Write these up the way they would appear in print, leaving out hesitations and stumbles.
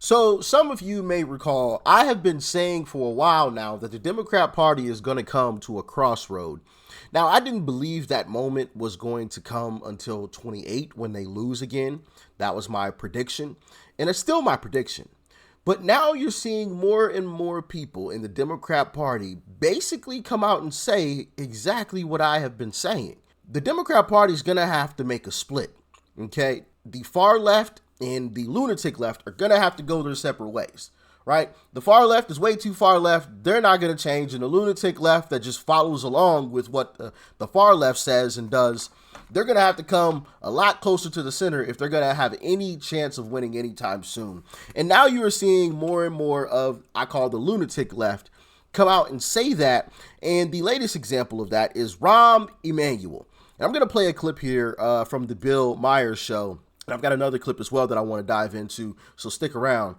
So some of you may recall, I have been saying for a while now that the Democrat Party is going to come to a crossroad. Now, I didn't believe that moment was going to come until 28 when they lose again. That was my prediction, and it's still my prediction. But now you're seeing more and more people in the Democrat Party basically come out and say exactly what I have been saying. The Democrat Party is going to have to make a split, okay? The far left and the lunatic left are going to have to go their separate ways, right? The far left is way too far left. They're not going to change. And the lunatic left that just follows along with what the far left says and does, they're going to have to come a lot closer to the center if they're going to have any chance of winning anytime soon. And now you are seeing more and more of, I call the lunatic left, come out and say that. And the latest example of that is Rahm Emanuel. And I'm going to play a clip here from the Bill Myers show. And I've got another clip as well that I want to dive into, so stick around.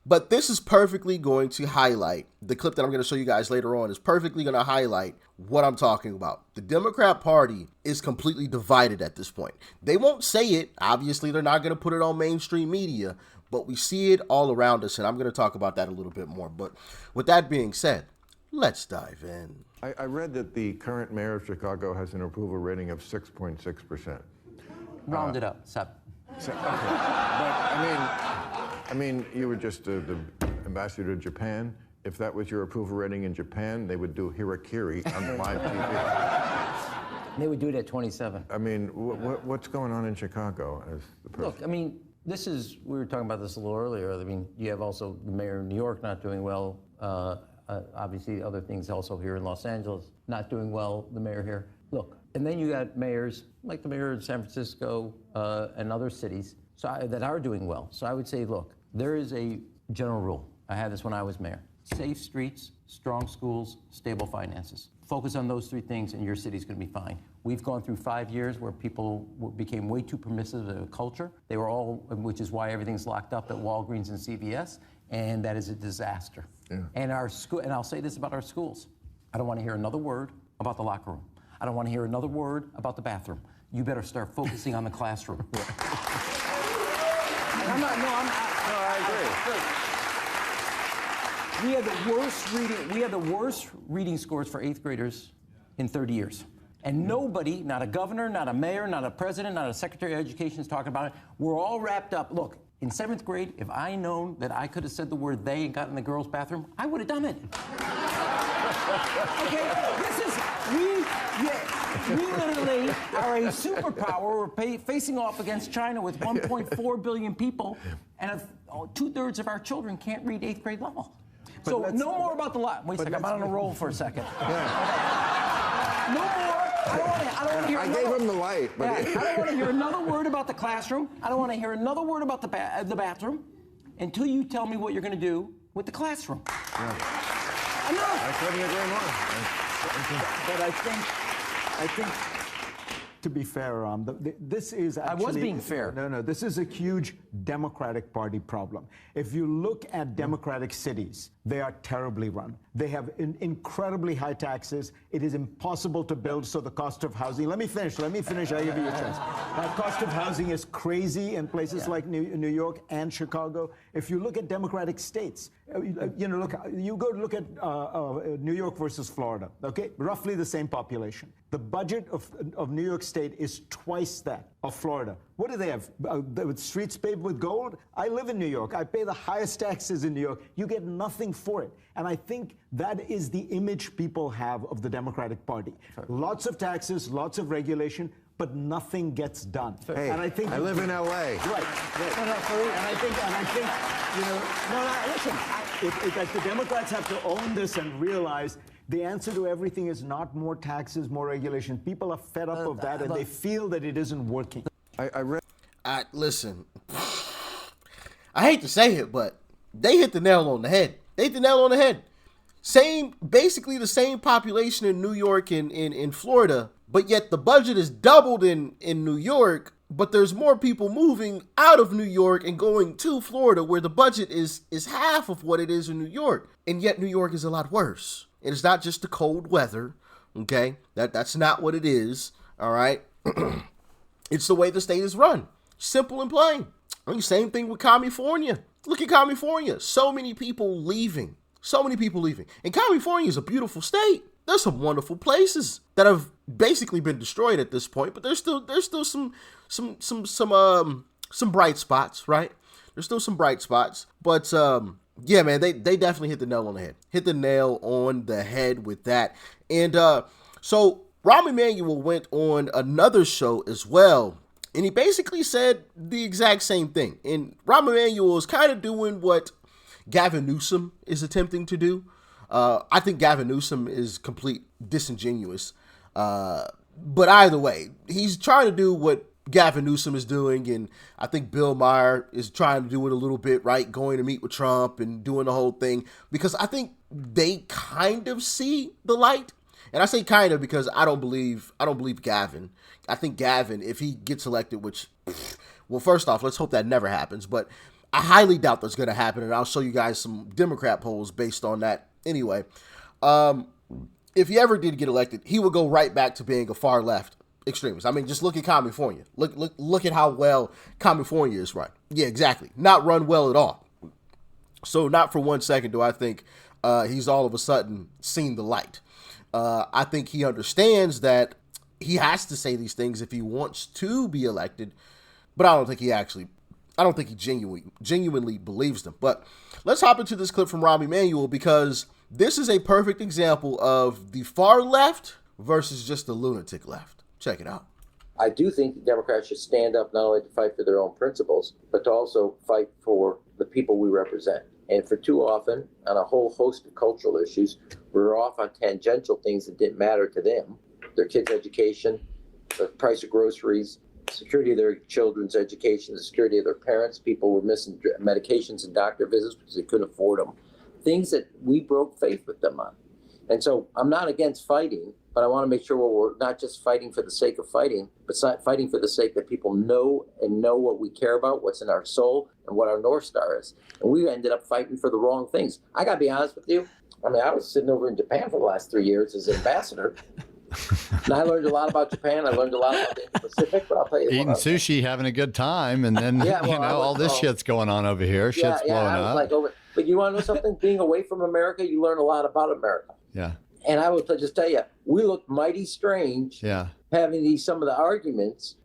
But this is perfectly going to highlight, the clip that I'm going to show you guys later on is perfectly going to highlight what I'm talking about. The Democrat Party is completely divided at this point. They won't say it. Obviously, they're not going to put it on mainstream media, but we see it all around us, and I'm going to talk about that a little bit more. But with that being said, let's dive in. I read that the current mayor of Chicago has an approval rating of 6.6%. Round it up, 7. So, okay. But I mean, you were just the ambassador to Japan. If that was your approval rating in Japan, they would do harakiri on live TV. They would do it at 27. I mean, what's going on in Chicago as the person? Look, I mean, we were talking about this a little earlier. I mean, you have also the mayor of New York not doing well. Obviously, other things also here in Los Angeles not doing well, the mayor here. Look, and then you got mayors like the mayor of San Francisco and other cities that are doing well. So I would say, look, there is a general rule. I had this when I was mayor. Safe streets, strong schools, stable finances. Focus on those 3 things and your city's gonna be fine. We've gone through 5 years where people became way too permissive of culture. They were all, which is why everything's locked up at Walgreens and CVS, and that is a disaster. Yeah. And our school, and I'll say this about our schools. I don't wanna hear another word about the locker room. I don't want to hear another word about the bathroom. You better start focusing on the classroom. I agree. We had the worst reading scores for 8th graders in 30 years. And nobody, not a governor, not a mayor, not a president, not a secretary of education is talking about it. We're all wrapped up. Look, in 7th grade, if I known that I could have said the word they and got in the girls' bathroom, I would have done it. Okay, we literally are a superpower. We're facing off against China with 1.4 billion people, and 2/3 of our children can't read 8th grade level. So no more about the lot. Wait a second, I'm on a roll for a second. Yeah. No more. I don't want to hear. I gave him the light. But I don't want to hear another word about the classroom. I don't want to hear another word about the bathroom until you tell me what you're going to do with the classroom. Yeah. Enough. I couldn't agree more. But I think, to be fair, this is actually... I was being fair. No, this is a huge Democratic Party problem. If you look at Democratic cities, they are terribly run. They have incredibly high taxes. It is impossible to build, so the cost of housing... Let me finish. I give you a chance. Cost of housing is crazy in places like New York and Chicago. If you look at Democratic states, you go look at New York versus Florida, okay? Roughly the same population. The budget of New York State is twice that of Florida. What do they have? Streets paved with gold? I live in New York. I pay the highest taxes in New York. You get nothing for it. And I think that is the image people have of the Democratic Party. Sure. Lots of taxes, lots of regulation, but nothing gets done. Hey, and I think I live in L.A. Right. And I think, listen, the Democrats have to own this and realize the answer to everything is not more taxes, more regulation. People are fed up of that, and they feel that it isn't working. Listen, I hate to say it, but they hit the nail on the head. Basically the same population in New York and in Florida, but yet the budget is doubled in New York, but there's more people moving out of New York and going to Florida where the budget is half of what it is in New York. And yet New York is a lot worse. It is not just the cold weather, okay? That's not what it is, all right? It's the way the state is run. Simple and plain. I mean, same thing with California. Look at California. So many people leaving. So many people leaving. And California is a beautiful state. There's some wonderful places that have basically been destroyed at this point, but there's still some bright spots, right? There's still some bright spots, but yeah, man, they definitely hit the nail on the head. Hit the nail on the head with that. And so Rahm Emanuel went on another show as well, and he basically said the exact same thing. And Rahm Emanuel is kind of doing what Gavin Newsom is attempting to do. I think Gavin Newsom is complete disingenuous. But either way, he's trying to do what Gavin Newsom is doing, and I think Bill Maher is trying to do it a little bit, right? Going to meet with Trump and doing the whole thing, because I think they kind of see the light. And I say kind of because I don't believe Gavin. I think Gavin, if he gets elected, which, well, first off, let's hope that never happens, but I highly doubt that's going to happen, and I'll show you guys some Democrat polls based on that anyway. If he ever did get elected, he would go right back to being a far left extremist. I mean, just look at California. Look at how well California is run. Yeah, exactly. Not run well at all. So not for 1 second do I think he's all of a sudden seen the light. I think he understands that he has to say these things if he wants to be elected, but I don't think he genuinely believes them. But let's hop into this clip from Rahm Emanuel, because this is a perfect example of the far left versus just the lunatic left. Check it out. I do think the Democrats should stand up not only to fight for their own principles, but to also fight for the people we represent. And for too often, on a whole host of cultural issues, we're off on tangential things that didn't matter to them. Their kids' education, the price of groceries, security of their children's education, the security of their parents. People were missing medications and doctor visits because they couldn't afford them. Things that we broke faith with them on. And so I'm not against fighting, but I want to make sure we're not just fighting for the sake of fighting, but fighting for the sake that people know what we care about, what's in our soul, and what our North Star is. And we ended up fighting for the wrong things. I got to be honest with you. I mean, I was sitting over in Japan for the last 3 years as ambassador. And I learned a lot about Japan. I learned a lot about the Pacific, but I'll tell you eating sushi, having a good time, and then all this shit's going on over here. Shit's blowing up. But you want to know something? Being away from America, you learn a lot about America. Yeah. And I would just tell you, we looked mighty strange. Yeah. Having some of the arguments.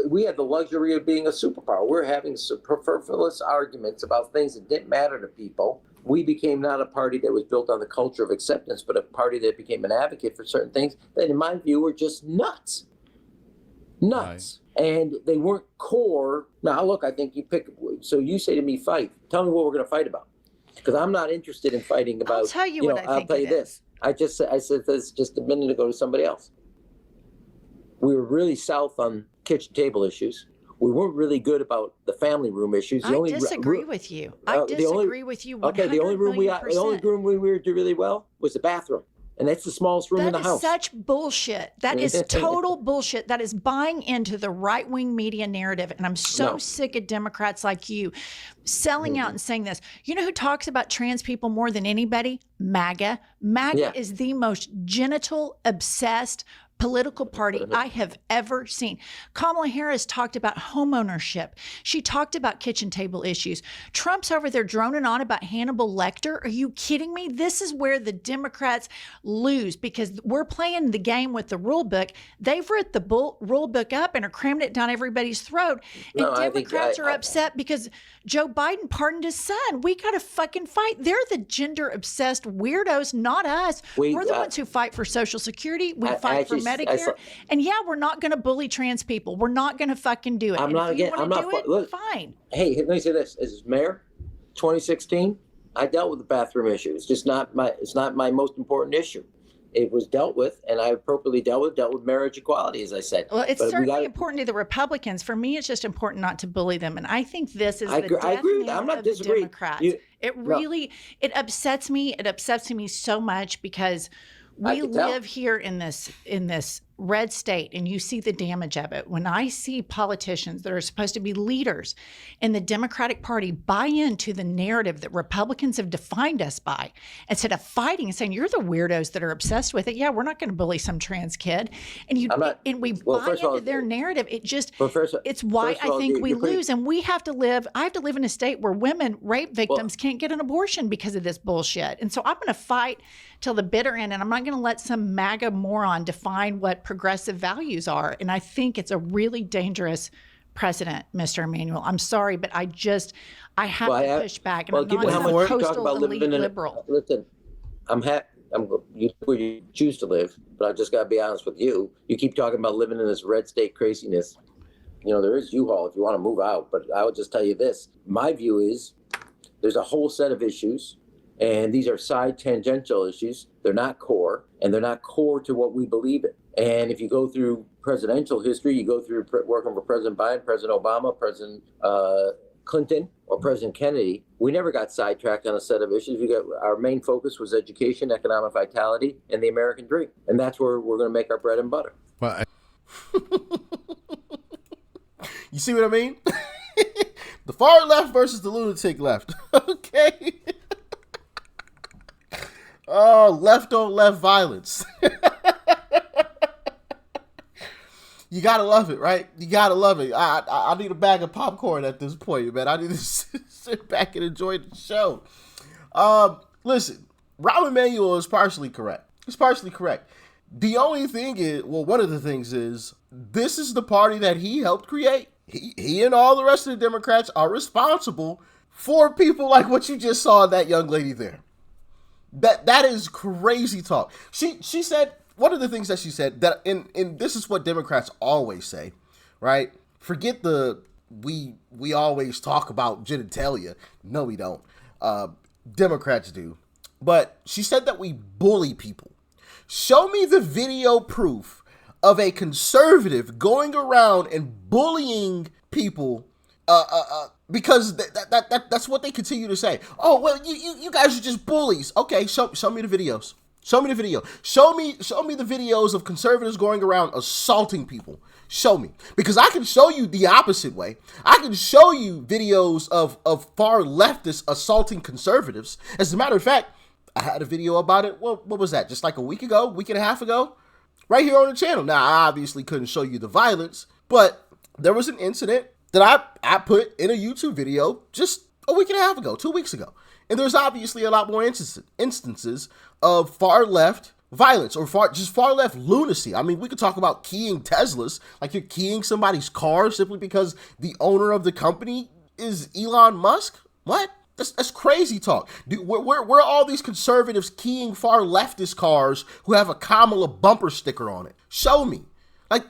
We had the luxury of being a superpower. We're having superfluous arguments about things that didn't matter to people. We became not a party that was built on the culture of acceptance, but a party that became an advocate for certain things that, in my view, were just nuts. Nuts. Right. And they weren't core. Now, look, I think you pick. So you say to me, fight. Tell me what we're going to fight about. Because I'm not interested in fighting about. I'll tell you what I think. I'll tell you this. I said this just a minute ago to somebody else. We were really south on kitchen table issues. We weren't really good about the family room issues. I disagree with you. I disagree with you 100 Okay, the only room we were do really well was the bathroom. And that's the smallest room in the house. That is such bullshit. That is total bullshit. That is buying into the right-wing media narrative. And I'm so sick of Democrats like you selling out and saying this. You know who talks about trans people more than anybody? MAGA. MAGA is the most genital obsessed political party I have ever seen. Kamala Harris talked about homeownership. She talked about kitchen table issues. Trump's over there droning on about Hannibal Lecter. Are you kidding me? This is where the Democrats lose, because we're playing the game with the rule book. They've ripped the rule book up and are cramming it down everybody's throat. And Democrats are upset because Joe Biden pardoned his son. We got to fucking fight. They're the gender obsessed weirdos, not us. We're the ones who fight for Social Security. We fight for Medicare. And we're not going to bully trans people. We're not going to fucking do it. I'm not again. I'm not. Look, fine. Hey, let me say this: as mayor, 2016, I dealt with the bathroom issue. It's just not my. It's not my most important issue. It was dealt with, and I appropriately dealt with marriage equality, as I said. Well, it's certainly important to the Republicans. For me, it's just important not to bully them. And I think this is the death knell I'm not of the disagreeing. Democrats. It upsets me. It upsets me so much because we live here in this red state and you see the damage of it, when I see politicians that are supposed to be leaders in the Democratic Party buy into the narrative that Republicans have defined us by, instead of fighting and saying, you're the weirdos that are obsessed with it. Yeah, we're not going to bully some trans kid. And we buy into their narrative. It's why I think we lose. And I have to live in a state where women, rape victims, can't get an abortion because of this bullshit. And so I'm going to fight till the bitter end, and I'm not going to let some MAGA moron define what progressive values are. And I think it's a really dangerous precedent, Mr. Emanuel. I'm sorry, but I have to push back. And I'm not a coastal elite liberal. Listen, you where you choose to live, but I just got to be honest with you. You keep talking about living in this red state craziness. There is U-Haul if you want to move out, but I would just tell you this. My view is there's a whole set of issues, and these are side tangential issues. They're not core, and they're not core to what we believe in. And if you go through presidential history, you go through working for President Biden, President Obama, President Clinton, or President Kennedy, we never got sidetracked on a set of issues. Our main focus was education, economic vitality, and the American dream. And that's where we're going to make our bread and butter. Well, you see what I mean? The far left versus the lunatic left. Okay. Oh, left on left violence. You gotta love it, right? You gotta love it. I need a bag of popcorn at this point, man. I need to sit back and enjoy the show. Listen, Rahm Emanuel is partially correct. He's partially correct. The only thing is, one of the things is, this is the party that he helped create. He and all the rest of the Democrats are responsible for people like what you just saw in that young lady there. That is crazy talk. She said, one of the things that she said, that and this is what Democrats always say, right? Forget we always talk about genitalia. No, we don't. Democrats do. But she said that we bully people. Show me the video proof of a conservative going around and bullying people because that's what they continue to say. Oh, well, you guys are just bullies. Okay, show me the videos. Show me the video. Show me the videos of conservatives going around assaulting people. Show me. Because I can show you the opposite way. I can show you videos of far leftists assaulting conservatives. As a matter of fact, I had a video about it. What was that? Just like a week and a half ago? Right here on the channel. Now, I obviously couldn't show you the violence, but there was an incident that I put in a YouTube video just a week and a half ago, 2 weeks ago. And there's obviously a lot more instances of far left violence or far left lunacy. I mean, we could talk about keying Teslas, like you're keying somebody's car simply because the owner of the company is Elon Musk. What? That's crazy talk. Where are all these conservatives keying far leftist cars who have a Kamala bumper sticker on it? Show me. Like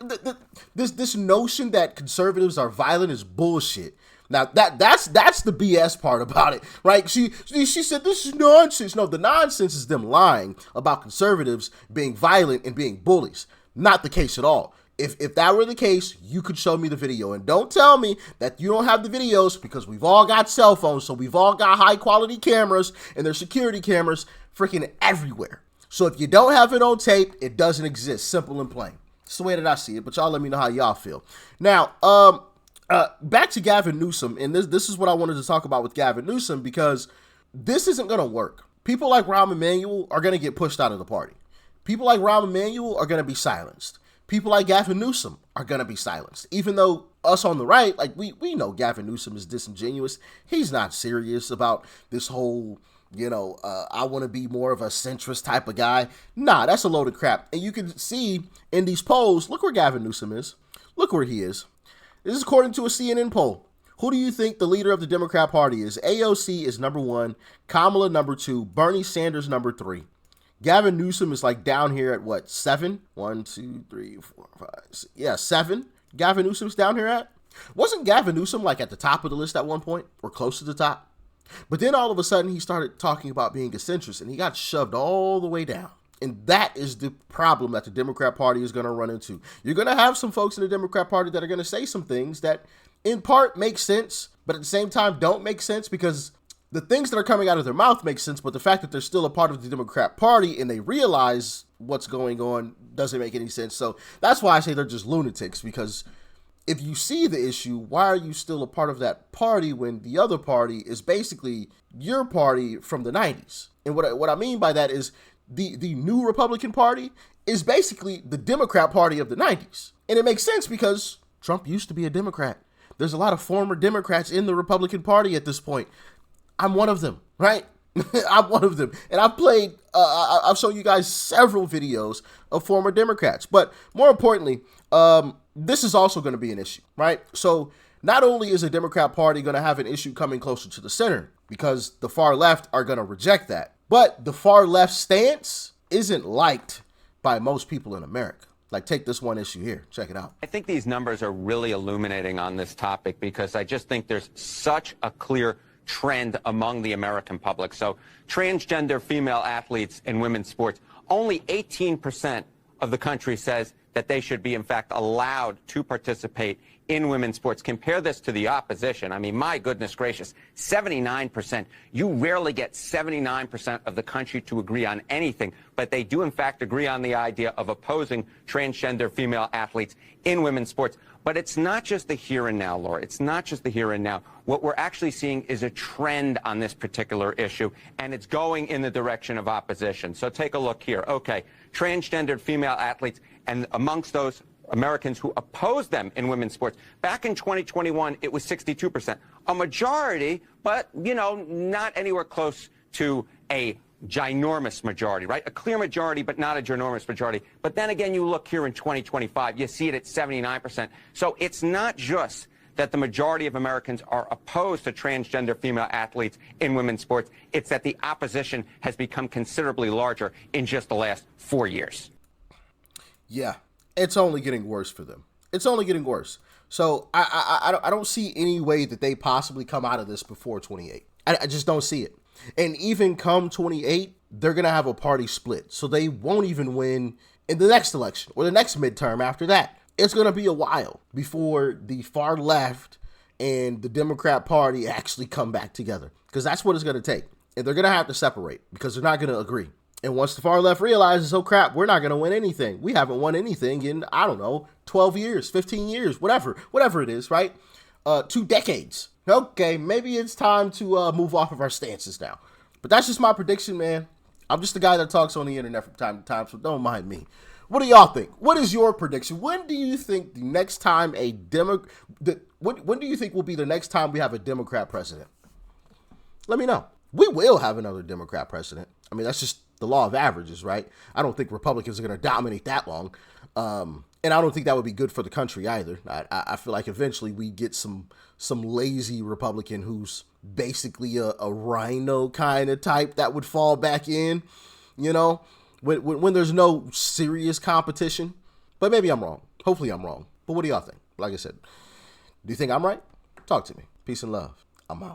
this notion that conservatives are violent is bullshit. Now that's the BS part about it, right? She said this is nonsense. No, the nonsense is them lying about conservatives being violent and being bullies. Not the case at all. If that were the case, you could show me the video. And don't tell me that you don't have the videos, because we've all got cell phones, so we've all got high quality cameras, and there's security cameras freaking everywhere. So if you don't have it on tape, it doesn't exist. Simple and plain. It's the way that I see it, but y'all let me know how y'all feel. Now, back to Gavin Newsom, and this is what I wanted to talk about with Gavin Newsom, because this isn't going to work. People like Rahm Emanuel are going to get pushed out of the party. People like Rahm Emanuel are going to be silenced. People like Gavin Newsom are going to be silenced. Even though us on the right, like we know Gavin Newsom is disingenuous. He's not serious about this whole, I want to be more of a centrist type of guy. Nah, that's a load of crap. And you can see in these polls, look where Gavin Newsom is. Look where he is. This is according to a CNN poll. Who do you think the leader of the Democrat Party is? AOC is number 1, Kamala number 2, Bernie Sanders number 3. Gavin Newsom is like down here at what, 7? 1, 2, 3, 4, 5, 6. Yeah, 7. Gavin Newsom's down here at? Wasn't Gavin Newsom like at the top of the list at one point, or close to the top? But then all of a sudden he started talking about being a centrist and he got shoved all the way down. And that is the problem that the Democrat Party is going to run into. You're going to have some folks in the Democrat Party that are going to say some things that in part make sense, but at the same time don't make sense, because The things that are coming out of their mouth make sense, but the fact that they're still a part of the Democrat Party and they realize what's going on doesn't make any sense. So that's why I say they're just lunatics, because if you see the issue, why are you still a part of that party when the other party is basically your party from the 90s? And what I mean by that is the new Republican Party is basically the Democrat Party of the 90s. And it makes sense because Trump used to be a Democrat. There's a lot of former Democrats in the Republican Party at this point. I'm one of them, right? I'm one of them. And I've shown you guys several videos of former Democrats. But more importantly, this is also going to be an issue, right? So not only is the Democrat Party going to have an issue coming closer to the center because the far left are going to reject that, but the far left stance isn't liked by most people in America. Like, take this one issue here. Check it out. I think these numbers are really illuminating on this topic because I just think there's such a clear trend among the American public. So transgender female athletes in women's sports, only 18% of the country says that they should be, in fact, allowed to participate in women's sports. Compare this to the opposition. I mean, my goodness gracious, 79%. You rarely get 79% of the country to agree on anything, but they do, in fact, agree on the idea of opposing transgender female athletes in women's sports. But it's not just the here and now, Laura. It's not just the here and now. What we're actually seeing is a trend on this particular issue, and it's going in the direction of opposition. So take a look here. Okay, transgendered female athletes, and amongst those Americans who oppose them in women's sports. Back in 2021, it was 62%. A majority, but, you know, not anywhere close to a ginormous majority, right? A clear majority, but not a ginormous majority. But then again, you look here in 2025, you see it at 79%. So it's not just that the majority of Americans are opposed to transgender female athletes in women's sports. It's that the opposition has become considerably larger in just the last 4 years. Yeah, it's only getting worse for them. It's only getting worse. So I don't see any way that they possibly come out of this before 28. I just don't see it. And even come 28, they're going to have a party split. So they won't even win in the next election or the next midterm after that. It's going to be a while before the far left and the Democrat Party actually come back together, because that's what it's going to take. And they're going to have to separate because they're not going to agree. And once the far left realizes, oh crap, we're not going to win anything. We haven't won anything in, I don't know, 12 years, 15 years, whatever it is, right? 2 decades. Okay, maybe it's time to move off of our stances now. But that's just my prediction, man. I'm just the guy that talks on the internet from time to time, so don't mind me. What do y'all think? What is your prediction? When do you think the next time when do you think will be the next time we have a Democrat president? Let me know. We will have another Democrat president. I mean, that's just the law of averages, right? I don't think Republicans are going to dominate that long. And I don't think that would be good for the country either. I feel like eventually we get some lazy Republican who's basically a rhino kind of type that would fall back in, you know, when there's no serious competition. But maybe I'm wrong. Hopefully I'm wrong. But what do y'all think? Like I said, do you think I'm right? Talk to me. Peace and love. I'm out.